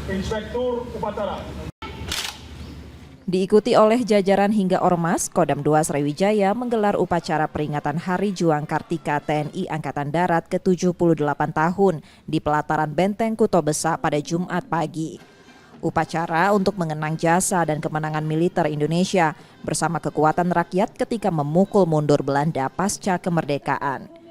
Inspektur Upacara. Diikuti oleh jajaran hingga Ormas, Kodam 2 Sriwijaya menggelar upacara peringatan Hari Juang Kartika TNI Angkatan Darat ke-78 tahun di pelataran Benteng Kuto Besak pada Jumat pagi. Upacara untuk mengenang jasa dan kemenangan militer Indonesia bersama kekuatan rakyat ketika memukul mundur Belanda pasca kemerdekaan.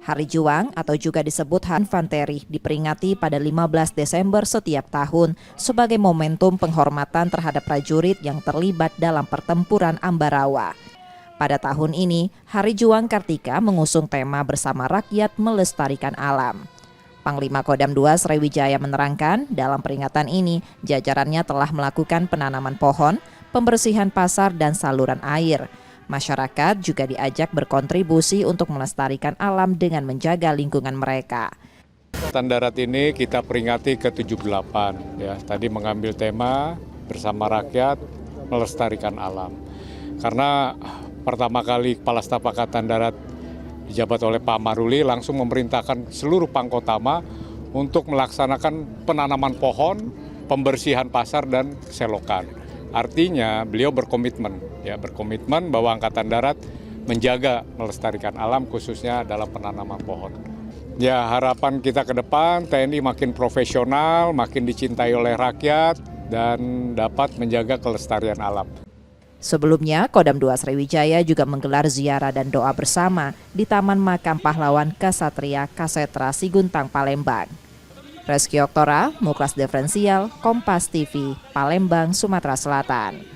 Hari Juang atau juga disebut Hari Infanteri diperingati pada 15 Desember setiap tahun sebagai momentum penghormatan terhadap prajurit yang terlibat dalam pertempuran Ambarawa. Pada tahun ini, Hari Juang Kartika mengusung tema bersama rakyat melestarikan alam. Panglima Kodam 2 Sriwijaya menerangkan dalam peringatan ini jajarannya telah melakukan penanaman pohon, pembersihan pasar dan saluran air. Masyarakat juga diajak berkontribusi untuk melestarikan alam dengan menjaga lingkungan mereka. Angkatan Darat ini kita peringati ke-78 ya. Tadi mengambil tema bersama rakyat melestarikan alam. Karena pertama kali Kepala Staf Angkatan Darat dijabat oleh Pak Maruli langsung memerintahkan seluruh Pangkotama untuk melaksanakan penanaman pohon, pembersihan pasar dan selokan. Artinya beliau berkomitmen bahwa Angkatan Darat menjaga melestarikan alam khususnya dalam penanaman pohon. Ya, harapan kita ke depan TNI makin profesional, makin dicintai oleh rakyat dan dapat menjaga kelestarian alam. Sebelumnya, Kodam 2 Sriwijaya juga menggelar ziarah dan doa bersama di Taman Makam Pahlawan Kasatria Kasetra Siguntang, Palembang. Reski Oktora, Muklas Diferensial, Kompas TV, Palembang, Sumatera Selatan.